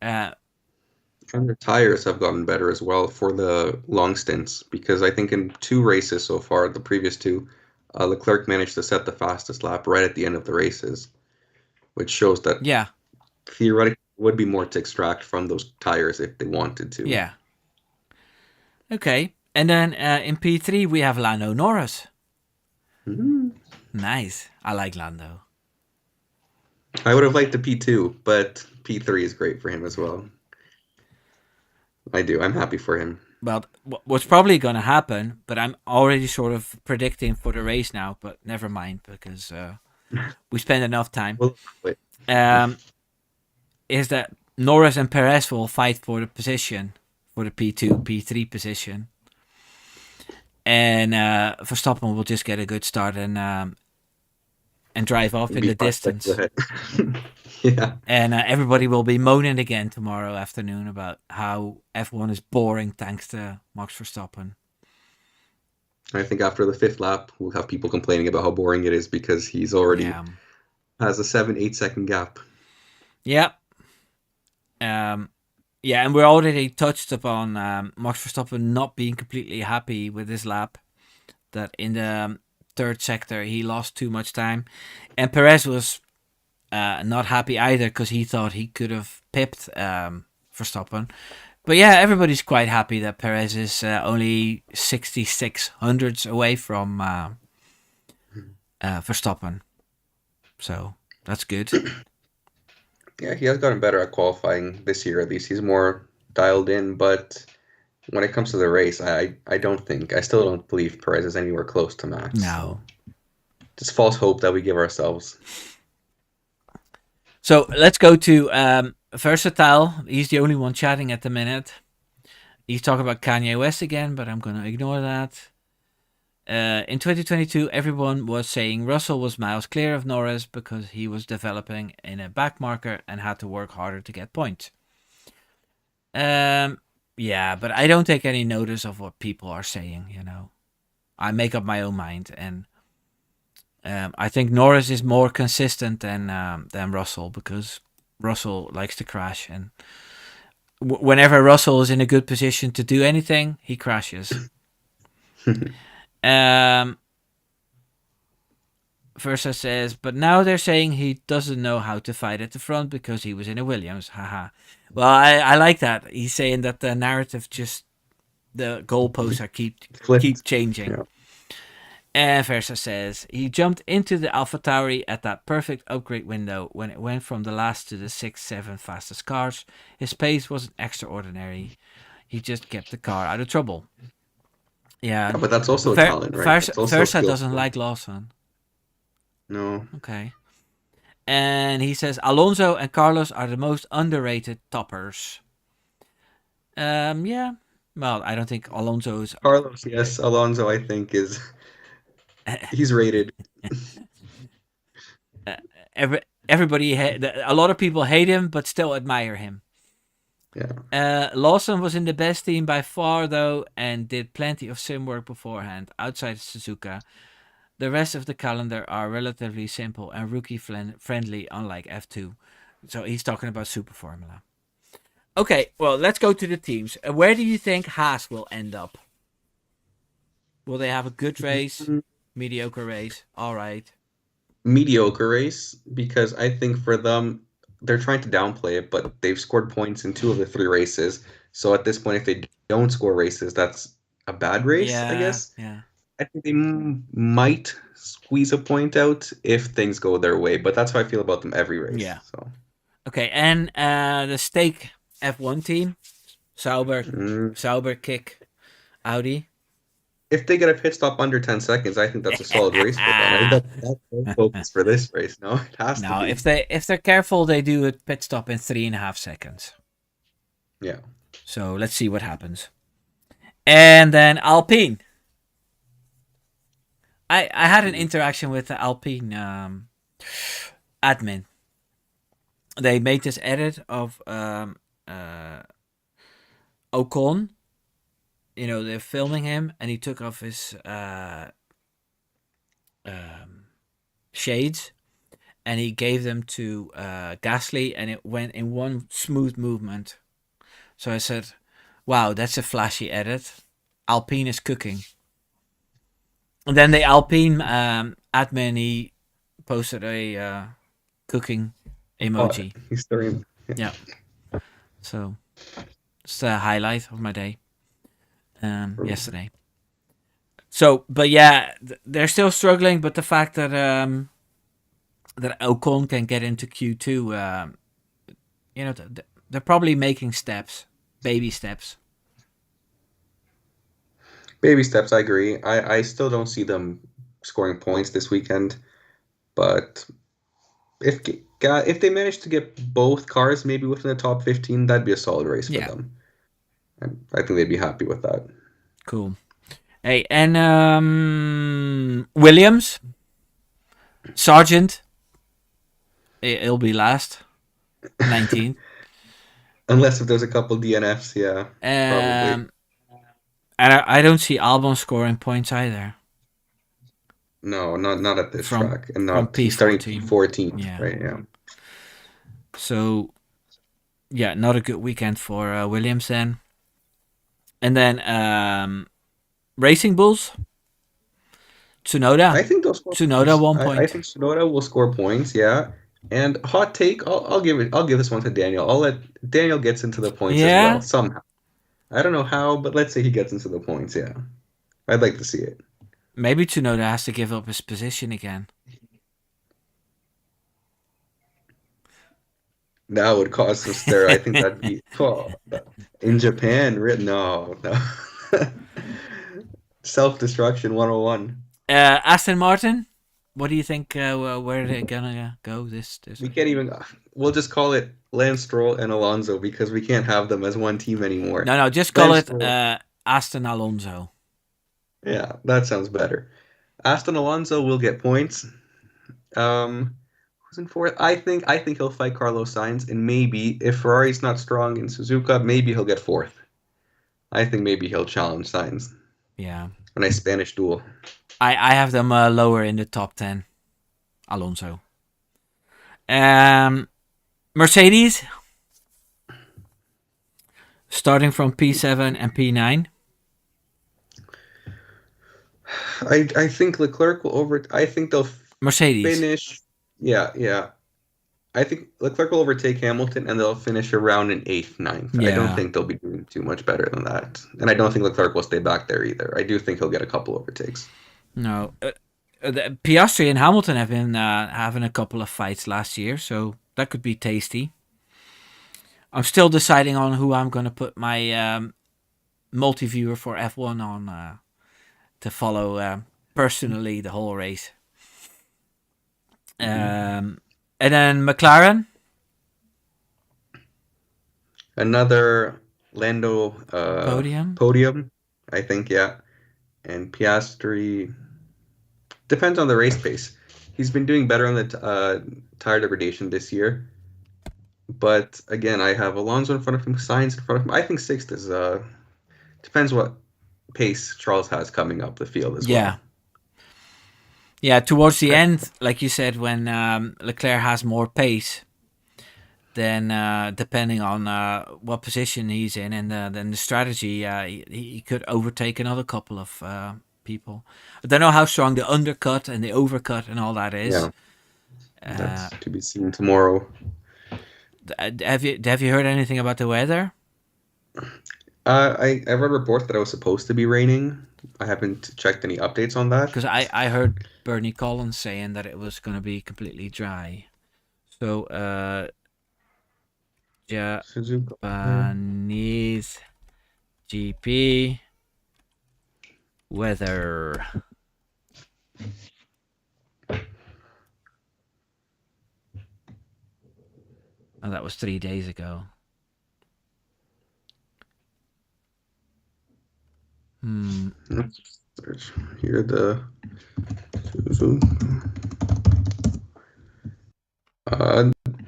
And their tires have gotten better as well for the long stints, because I think in 2 races so far, the previous 2, Leclerc managed to set the fastest lap right at the end of the races, which shows that theoretically would be more to extract from those tires if they wanted to. Yeah. Okay. And then in P3 we have Lando Norris. Mm-hmm. Nice. I like Lando. I would have liked the P2, but P3 is great for him as well. I do. I'm happy for him. Well, what's probably going to happen, but I'm already sort of predicting for the race now, but never mind, because we spend enough time. Is that Norris and Perez will fight for the position, for the P2, P3 position. And Verstappen will just get a good start and drive off in the distance. Yeah. And everybody will be moaning again tomorrow afternoon about how F1 is boring thanks to Max Verstappen. I think after the 5th lap, we'll have people complaining about how boring it is because he's already has a 7-8 second gap. Yeah. Yeah, and we're already touched upon Max Verstappen not being completely happy with his lap. That in the 3rd sector he lost too much time. And Perez was not happy either because he thought he could have pipped Verstappen. But yeah, everybody's quite happy that Perez is only 66 hundredths away from Verstappen. So that's good. Yeah, he has gotten better at qualifying this year at least. He's more dialed in, but when it comes to the race, I still don't believe Perez is anywhere close to Max. So No. just false hope that we give ourselves. So let's go to Versatile. He's the only one chatting at the minute. He's talking about Kanye West again, but I'm gonna ignore that. In 2022, everyone was saying Russell was miles clear of Norris because he was developing in a backmarker and had to work harder to get points. Yeah, but I don't take any notice of what people are saying. I make up my own mind, and I think Norris is more consistent than Russell because Russell likes to crash, and whenever Russell is in a good position to do anything, he crashes. Um, Versa says, but now they're saying he doesn't know how to fight at the front because he was in a Williams. Haha. Well, I like that. He's saying that the narrative just the goalposts are keep Flipped. changing. Yeah. And Versa says he jumped into the AlphaTauri at that perfect upgrade window when it went from the last to the 6, 7 fastest cars. His pace wasn't extraordinary. He just kept the car out of trouble. Yeah, Yeah, but that's also a talent, right? Versa, That's also a Versa skill. doesn't like Lawson. No. Okay. And he says Alonso and Carlos are the most underrated toppers. Yeah. Well, I don't think Alonso is. Carlos, yes. Alonso, I think, is he's rated. Everybody, a lot of people hate him, but still admire him. Yeah. Lawson was in the best team by far, though, and did plenty of sim work beforehand, outside Suzuka. The rest of the calendar are relatively simple and rookie friendly, unlike F2. So he's talking about Super Formula. Okay, well, let's go to the teams. Where do you think Haas will end up? Will they have a good race? Mm, Mediocre race? All right. mediocre race because I think for them, they're trying to downplay it, but they've scored points in two of the three races. So at this point, if they don't score races, that's a bad race, I Yeah, guess. yeah, I think they might squeeze a point out if things go their way, but that's how I feel about them every race. yeah. So Okay, and the stake F1 team, mm, Sauber, Kick, Audi. if they get a pit stop under 10 seconds, I think that's a solid race for them. I think that's their focus for this race. No, it has to No, be. if they're careful, they do a pit stop in 3.5 seconds. Yeah. So let's see what happens. And then Alpine. I had an interaction with the Alpine admin. They made this edit of Ocon. They're filming him, and he took off his shades, and he gave them to Gasly, and it went in one smooth movement. So I said, "Wow, that's a flashy edit. Alpine is cooking." And then the Alpine admin, he posted a cooking Oh, emoji. he's throwing. Yeah. So it's the highlight of my day yesterday. So, but yeah, they're still struggling. But the fact that that Ocon can get into Q2, they're probably making steps, baby steps. Baby steps, I agree. I still don't see them scoring points this weekend, but if if they manage to get both cars maybe within the top 15, that'd be a solid race for Yeah, them. And I think they'd be happy with that. cool. Hey, and Williams, Sargent, he'll be last, 19th. Unless if there's a couple DNFs, yeah, probably. And I don't see Albon scoring points either No, not at this from track, and from not he's starting P14. 14th, Yeah. right? Yeah. So yeah, not a good weekend for Williams then. And then Racing Bulls, I Tsunoda. think they'll score Tsunoda points. one I point. think Sonoda will score points, yeah. And hot take, I'll give this one to Daniel. I'll let Daniel gets into the points as well Yeah, somehow. I don't know how, but let's say he gets into the points, yeah. I'd like to see it. maybe Tsunoda has to give up his position again. That would cause some stir. I think that'd be in Japan. No, no. Self-destruction 101. Aston Martin. What do you think? Where are they gonna go this We week? can't even. We'll just call it Lance Stroll and Alonso because we can't have them as one team anymore. No, no, just call Lance it Stroll. Aston Alonso. Yeah, that sounds better. Aston Alonso will get points. Who's in fourth? I think he'll fight Carlos Sainz, and maybe if Ferrari's not strong in Suzuka, maybe he'll get fourth. I think maybe he'll challenge Sainz. Yeah, A nice Spanish duel. I have them lower in the top 10. Alonso. Mercedes starting from P7 and P9. I think Leclerc will over. I think they'll Mercedes. finish. Yeah, yeah. I think Leclerc will overtake Hamilton and they'll finish around in eighth, ninth. I don't Yeah. think they'll be doing too much better than that. And I don't think Leclerc will stay back there either. I do think he'll get a couple overtakes. No. Piastri and Hamilton have been having a couple of fights last year, so that could be tasty. I'm still deciding on who I'm going to put my multi-viewer for F1 on to follow personally the whole race. And then McLaren. Another Lando Podium. podium, I think, yeah. And Piastri depends on the race pace. He's been doing better on the tire degradation this year. But again, I have Alonso in front of him, Sainz in front of him. I think sixth is depends what pace Charles has coming up the field as Yeah. well. Yeah, towards the end, like you said, when Leclerc has more pace, then depending on what position he's in and then the strategy, he could overtake another couple of people. I don't know how strong the undercut and the overcut and all that is. Yeah, that's to be seen tomorrow. Have you heard anything about the weather? I read reports that it was supposed to be raining. I haven't checked any updates on that. Because I heard Bernie Collins saying that it was going to be completely dry. So Suzuka. Japanese GP weather. Oh, that was 3 days ago. Let's search here the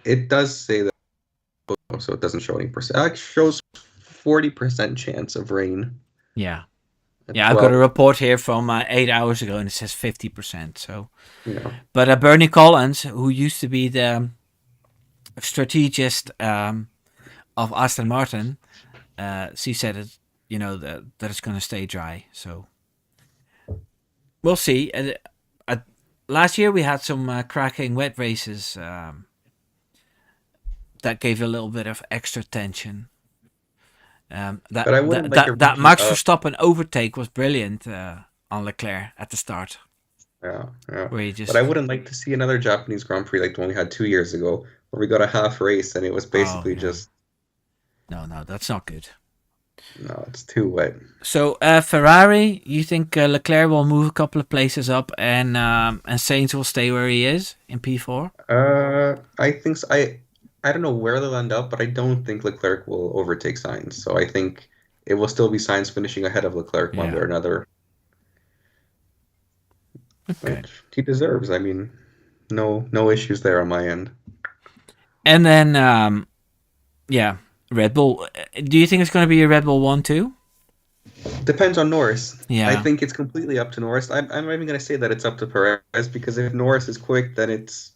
it does say that, so it doesn't show any percent. It shows 40% chance of rain. Yeah. at Yeah, I've got a 12. report here from 8 hours ago and it says 50%. So, Yeah. but Bernie Collins, who used to be the strategist of Aston Martin, she said it, that it's going to stay dry. So we'll see. Last year we had some cracking wet races that gave a little bit of extra tension. That But I wouldn't that like a that, that repeat Max of. Verstappen overtake was brilliant on Leclerc at the start, Yeah, yeah. where he But I just wouldn't like to see another Japanese Grand Prix like the one we had 2 years ago, where we got a half race and it was oh basically yeah, just, no, that's not good. no, it's too wet. So Ferrari, you think Leclerc will move a couple of places up and Sainz will stay where he is in P4? I think so. I don't know where they'll end up, but I don't think Leclerc will overtake Sainz. So I think it will still be Sainz finishing ahead of Leclerc one way Yeah. or another, Okay. which he deserves. I mean, no issues there on my end. And then yeah, Red Bull. Do you think it's going to be a Red Bull 1-2? Depends on Norris. I Yeah. think it's completely up to Norris. I'm not even going to say that it's up to Perez because if Norris is quick, then it's.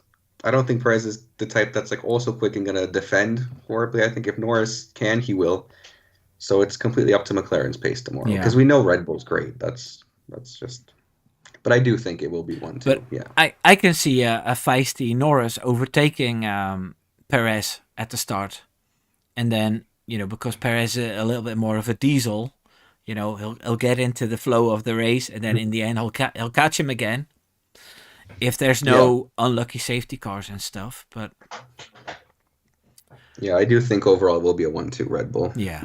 I don't think Perez is the type that's like also quick and going to defend horribly. I think if Norris can, he will. So it's completely up to McLaren's pace tomorrow Yeah. because we know Red Bull's great. That's just. But I do think it will be 1-2. But Yeah. I can see a feisty Norris overtaking Perez at the start. And then, because Perez is a little bit more of a diesel, he'll get into the flow of the race. And then in the end, he'll catch him again. If there's no unlucky safety cars and stuff. But Yeah, I do think overall it will be a 1-2 Red Bull. Yeah.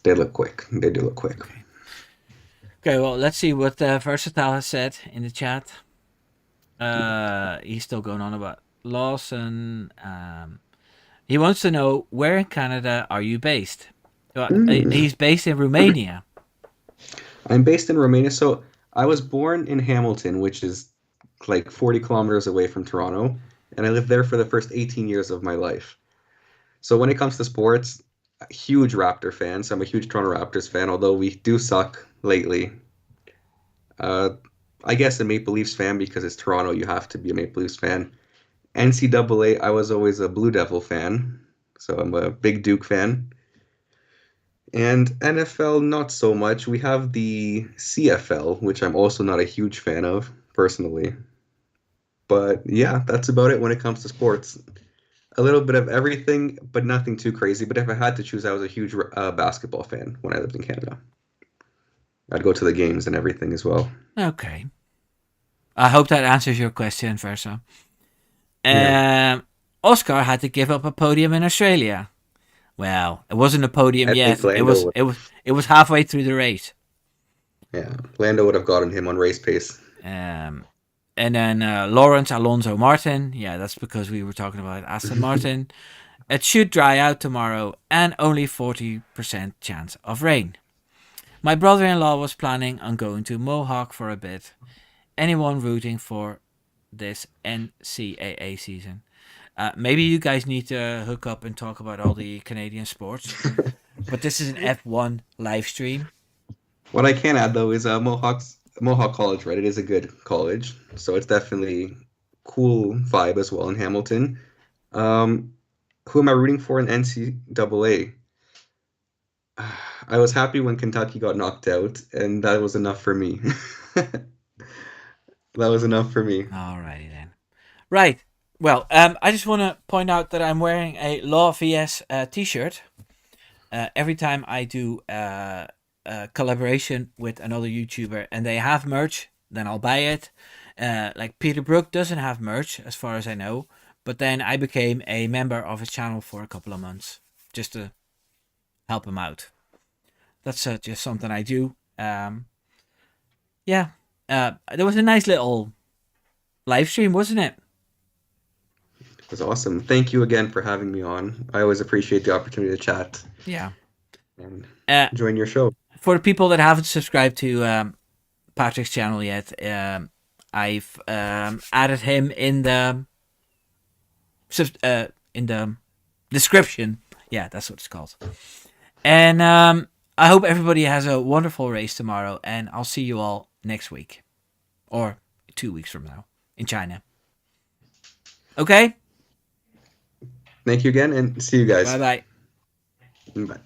They look quick. They do look quick. Okay. Okay. Well, let's see what Versatile has said in the chat. He's still going on about Lawson. He wants to know, where in Canada are you based? Well, Mm. he's based in Romania. I'm based in Romania, so I was born in Hamilton, which is like 40 kilometers away from Toronto, and I lived there for the first 18 years of my life. So when it comes to sports, a huge Raptor fan. So I'm a huge Toronto Raptors fan, although we do suck lately. Uh, I guess a Maple Leafs fan because it's Toronto. You have to be a Maple Leafs fan. NCAA, I was always a Blue Devil fan, so I'm a big Duke fan. And NFL, not so much. We have the CFL, which I'm also not a huge fan of personally. But yeah, that's about it when it comes to sports. A little bit of everything, but nothing too crazy. But if I had to choose, I was a huge basketball fan when I lived in Canada. I'd go to the games and everything as well. Okay. I hope that answers your question, Versa. Yeah, Oscar had to give up a podium in Australia. Well, it wasn't a podium I think yet. It Lando was would. it was it was halfway through the race. Yeah, Lando would have gotten him on race pace. Um, and then Lawrence Alonso Martin. Yeah, that's because we were talking about Aston Martin. It should dry out tomorrow, and only 40% chance of rain. My brother-in-law was planning on going to Mohawk for a bit. Anyone rooting for this NCAA season? Maybe you guys need to hook up and talk about all the Canadian sports. But this is an F1 live stream. What I can add though is Mohawk College, right? It is a good college, so it's definitely cool vibe as well in Hamilton. Um, who am I rooting for in NCAA? I was happy when Kentucky got knocked out, and that was enough for me. That was enough for me. Alrighty then. Right. Well, I just want to point out that I'm wearing a Law VS t-shirt. Every time I do a collaboration with another YouTuber and they have merch, then I'll buy it. Like Peter Brook doesn't have merch, as far as I know, but then I became a member of his channel for a couple of months just to help him out. That's just something I do. Yeah, there was a nice little live stream, wasn't it? It was awesome. Thank you again for having me on. I always appreciate the opportunity to chat Yeah. and Uh, join your show. for the people that haven't subscribed to Patrick's channel yet, I've added him in the description. Yeah, that's what it's called. And I hope everybody has a wonderful race tomorrow, and I'll see you all next week or 2 weeks from now in China. Okay? Thank you again, and see you Bye guys. bye. Bye.